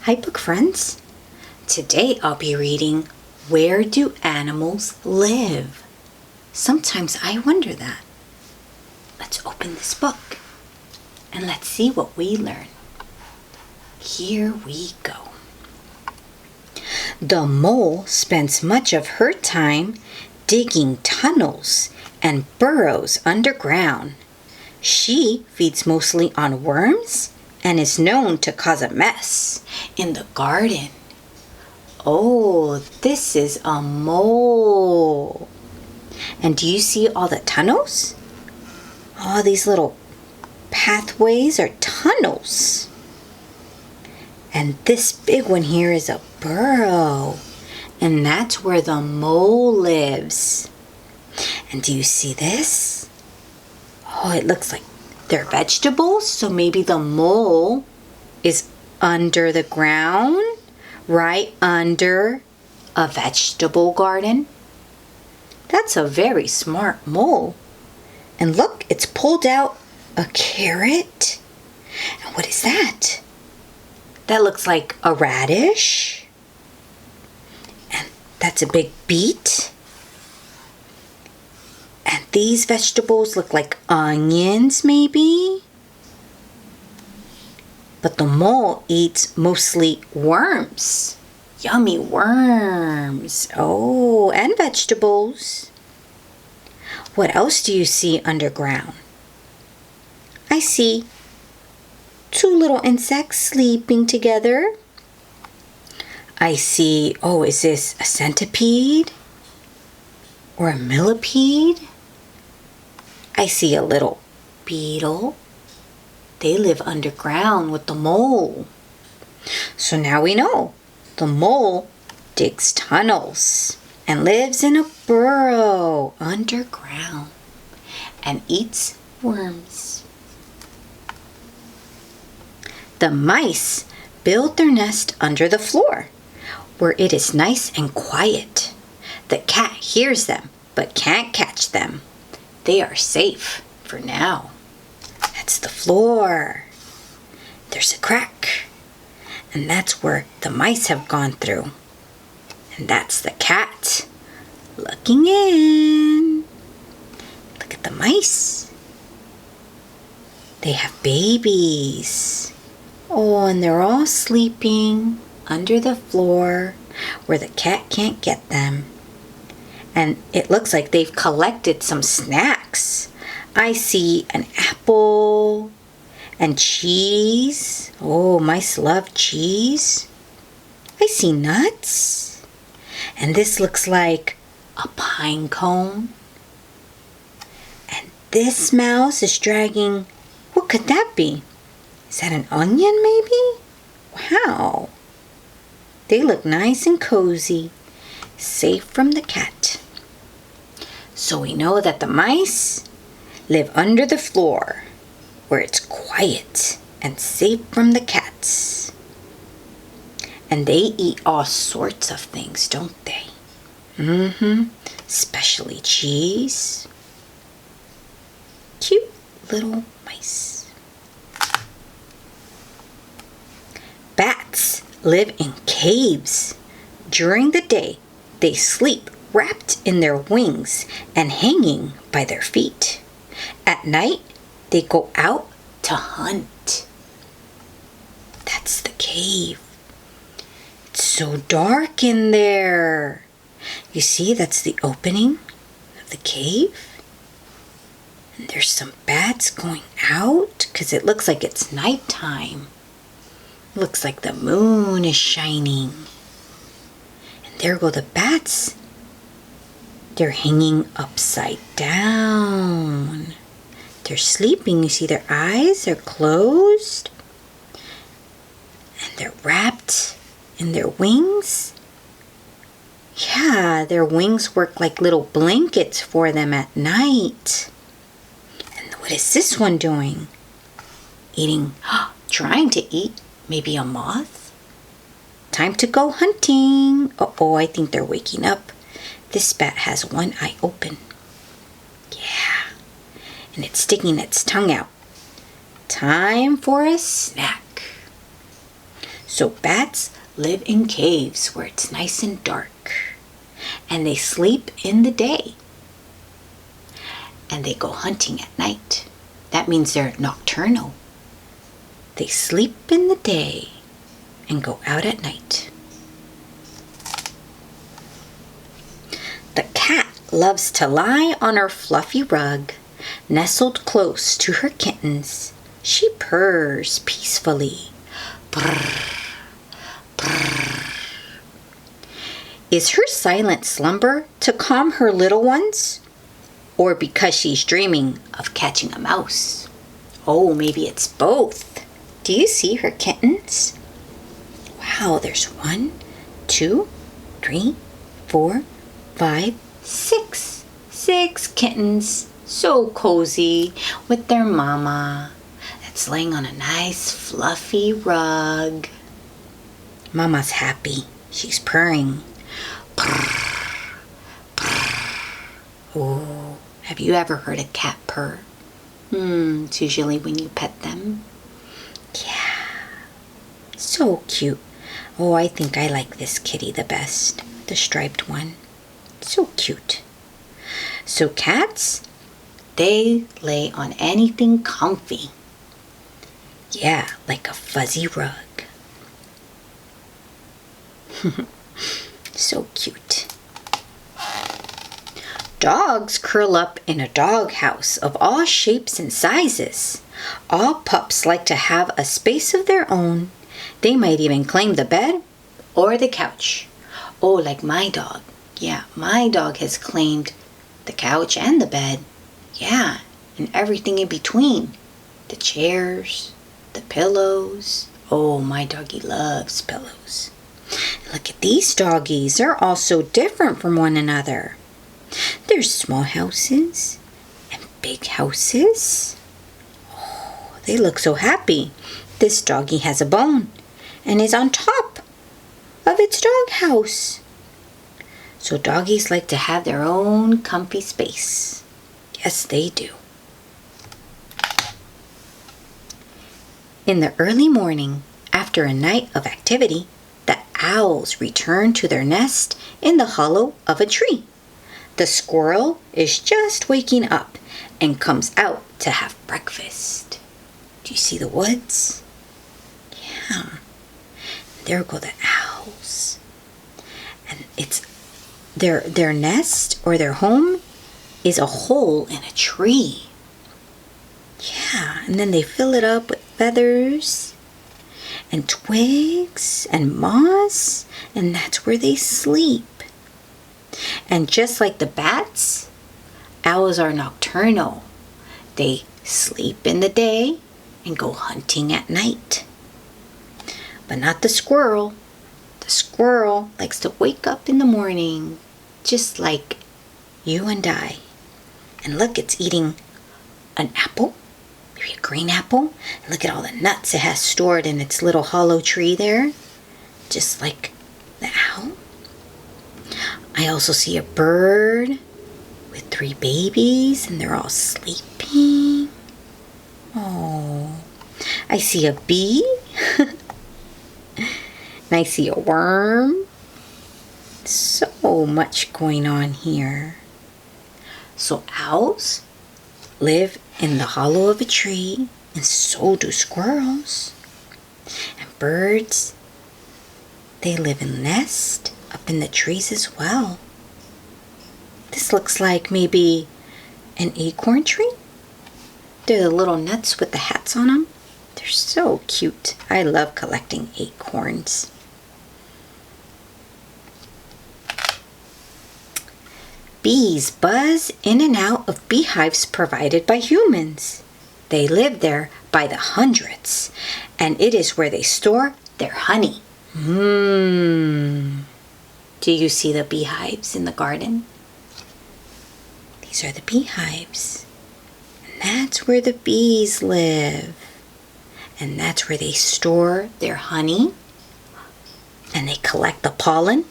Hi book friends! Today I'll be reading Where Do Animals Live? Sometimes I wonder that. Let's open this book and let's see what we learn. Here we go. The mole spends much of her time digging tunnels and burrows underground. She feeds mostly on worms and is known to cause a mess in the garden. Oh, this is a mole. And do you see all the tunnels? All these little pathways are tunnels. And this big one here is a burrow. And that's where the mole lives. And do you see this? Oh, it looks like they're vegetables, so maybe the mole is under the ground, right under a vegetable garden. That's a very smart mole. And look, it's pulled out a carrot. And what is that? That looks like a radish. And that's a big beet. And these vegetables look like onions, maybe? But the mole eats mostly worms. Yummy worms. Oh, and vegetables. What else do you see underground? I see two little insects sleeping together. I see, oh, is this a centipede? Or a millipede? I see a little beetle. They live underground with the mole. So now we know the mole digs tunnels and lives in a burrow underground and eats worms. The mice build their nest under the floor where it is nice and quiet. The cat hears them but can't catch them. They are safe for now. That's the floor. There's a crack. And that's where the mice have gone through. And that's the cat looking in. Look at the mice. They have babies. Oh, and they're all sleeping under the floor where the cat can't get them. And it looks like they've collected some snacks. I see an apple and cheese. Oh, mice love cheese. I see nuts. And this looks like a pine cone. And this mouse is dragging, what could that be? Is that an onion maybe? Wow. They look nice and cozy, safe from the cat. So we know that the mice live under the floor where it's quiet and safe from the cats. And they eat all sorts of things, don't they? Especially cheese. Cute little mice. Bats live in caves. During the day, they sleep wrapped in their wings and hanging by their feet. At night, they go out to hunt. That's the cave. It's so dark in there. You see, that's the opening of the cave. And there's some bats going out because it looks like it's nighttime. It looks like the moon is shining. And there go the bats. They're hanging upside down. They're sleeping. You see their eyes are closed. And they're wrapped in their wings. Yeah, their wings work like little blankets for them at night. And what is this one doing? Eating, trying to eat maybe a moth? Time to go hunting. Uh-oh, I think they're waking up. This bat has one eye open. Yeah. And it's sticking its tongue out. Time for a snack. So bats live in caves where it's nice and dark. And they sleep in the day. And they go hunting at night. That means they're nocturnal. They sleep in the day and go out at night. The cat loves to lie on her fluffy rug, nestled close to her kittens. She purrs peacefully. Purr, purr. Is her silent slumber to calm her little ones? Or because she's dreaming of catching a mouse? Oh, maybe it's both. Do you see her kittens? Wow, there's 1, 2, 3, 4, 5, 6. 6 kittens, so cozy with their mama that's laying on a nice fluffy rug. Mama's happy. She's purring. Purr, purr. Oh, have you ever heard a cat purr? It's usually when you pet them. Yeah, so cute. Oh, I think I like this kitty the best, the striped one. So cute. So cats, they lay on anything comfy. Yeah, like a fuzzy rug. So cute. Dogs curl up in a doghouse of all shapes and sizes. All pups like to have a space of their own. They might even claim the bed or the couch. Oh, like my dog. Yeah, my dog has claimed the couch and the bed. Yeah, and everything in between. The chairs, the pillows. Oh, my doggy loves pillows. Look at these doggies. They're all so different from one another. There's small houses and big houses. Oh, they look so happy. This doggie has a bone and is on top of its doghouse. So doggies like to have their own comfy space. Yes, they do. In the early morning, after a night of activity, the owls return to their nest in the hollow of a tree. The squirrel is just waking up and comes out to have breakfast. Do you see the woods? Yeah. There go the owls. And it's their nest or their home is a hole in a tree. Yeah, and then they fill it up with feathers and twigs and moss, and that's where they sleep. And just like the bats, owls are nocturnal. They sleep in the day and go hunting at night. But not the squirrel. The squirrel likes to wake up in the morning, just like you and I. And look, it's eating an apple, maybe a green apple. And look at all the nuts it has stored in its little hollow tree there, just like the owl. I also see a bird with 3 babies, and they're all sleeping. Oh, I see a bee. And I see a worm. So much going on here. So owls live in the hollow of a tree, and so do squirrels. And birds, they live in nests up in the trees as well. This looks like maybe an acorn tree. They're the little nuts with the hats on them. They're so cute. I love collecting acorns. Bees buzz in and out of beehives provided by humans. They live there by the hundreds, and it is where they store their honey. Do you see the beehives in the garden? These are the beehives. And that's where the bees live. And that's where they store their honey. And they collect the pollen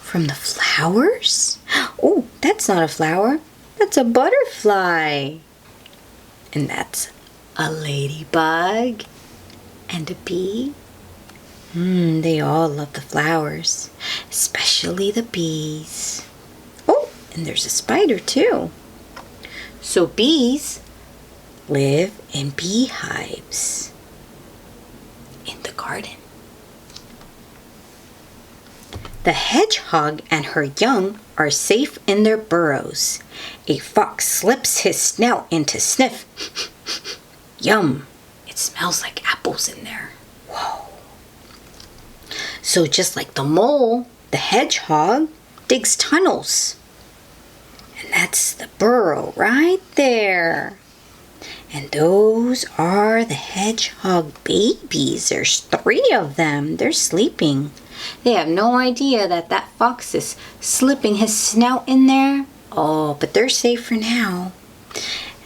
from the flowers. Oh, that's not a flower. That's a butterfly. And that's a ladybug and a bee They all love the flowers, especially the bees. Oh, and there's a spider too. So bees live in beehives in the garden. The hedgehog and her young are safe in their burrows. A fox slips his snout in to sniff. Yum! It smells like apples in there. Whoa! So just like the mole, the hedgehog digs tunnels. And that's the burrow right there. And those are the hedgehog babies. There's 3 of them. They're sleeping. They have no idea that that fox is slipping his snout in there. Oh, but they're safe for now.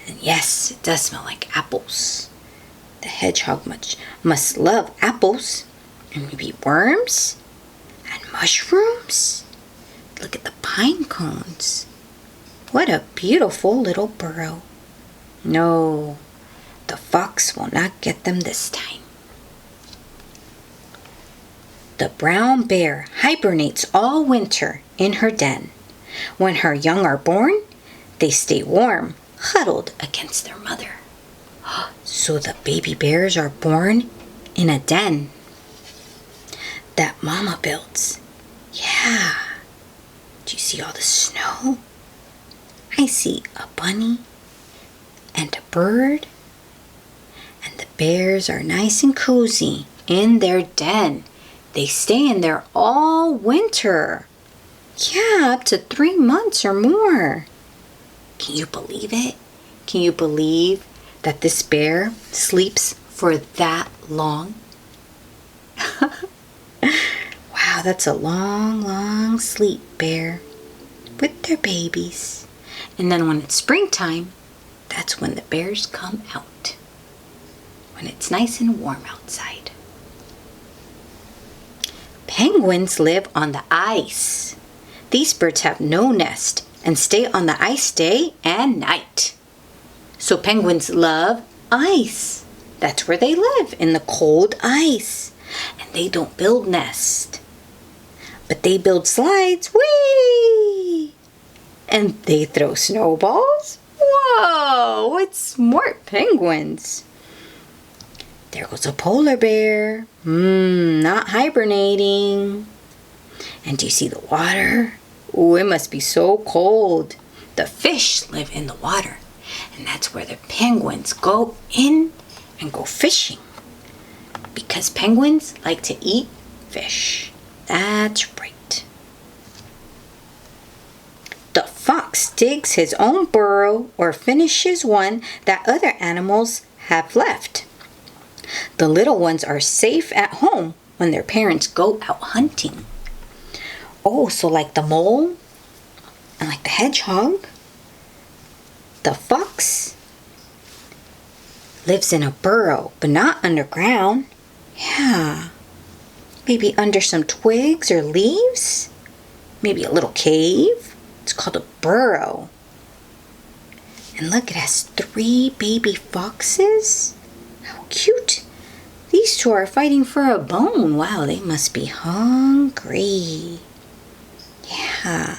And yes, it does smell like apples. The hedgehog must love apples. And maybe worms and mushrooms. Look at the pine cones. What a beautiful little burrow. No, the fox will not get them this time. The brown bear hibernates all winter in her den. When her young are born, they stay warm, huddled against their mother. So the baby bears are born in a den that Mama builds. Yeah. Do you see all the snow? I see a bunny and a bird. And the bears are nice and cozy in their den. They stay in there all winter. Yeah, up to 3 months or more. Can you believe it? Can you believe that this bear sleeps for that long? Wow, that's a long, long sleep, bear, with their babies. And then when it's springtime, that's when the bears come out. When it's nice and warm outside. Penguins live on the ice. These birds have no nest and stay on the ice day and night. So penguins love ice. That's where they live, in the cold ice. And they don't build nests. But they build slides. Whee! And they throw snowballs. Whoa! What smart penguins. There goes a polar bear. Not hibernating. And do you see the water? Oh, it must be so cold. The fish live in the water. And that's where the penguins go in and go fishing. Because penguins like to eat fish. That's right. The fox digs his own burrow or finishes one that other animals have left. The little ones are safe at home when their parents go out hunting. Oh, so like the mole and like the hedgehog, the fox lives in a burrow, but not underground. Yeah. Maybe under some twigs or leaves. Maybe a little cave. It's called a burrow. And look, it has 3 baby foxes. How cute. These 2 are fighting for a bone. Wow, they must be hungry. Yeah.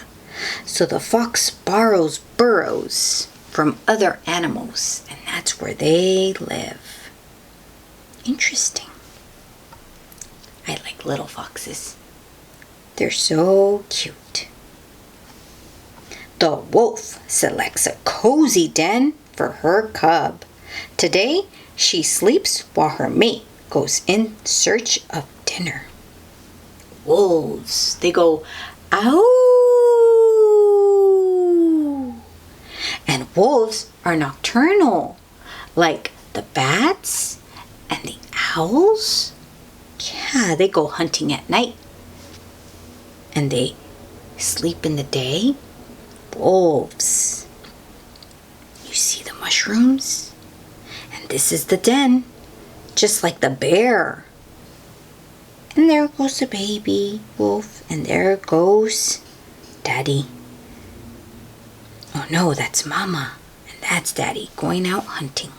So the fox borrows burrows from other animals, and that's where they live. Interesting. I like little foxes. They're so cute. The wolf selects a cozy den for her cub. Today, she sleeps while her mate goes in search of dinner. Wolves, they go, ow! And wolves are nocturnal, like the bats and the owls. Yeah, they go hunting at night. And they sleep in the day. Wolves. You see the mushrooms? And this is the den, just like the bear. And there goes the baby wolf, and there goes Daddy. Oh no, that's Mama, and that's Daddy going out hunting.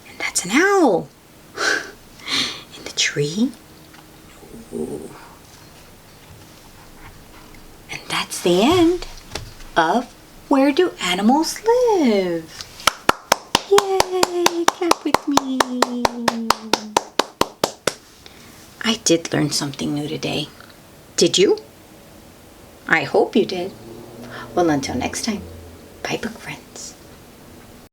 And that's an owl in the tree. Ooh. And that's the end of Where Do Animals Live? Yay! Clap with me. I did learn something new today. Did you? I hope you did. Well, until next time, bye, book friends.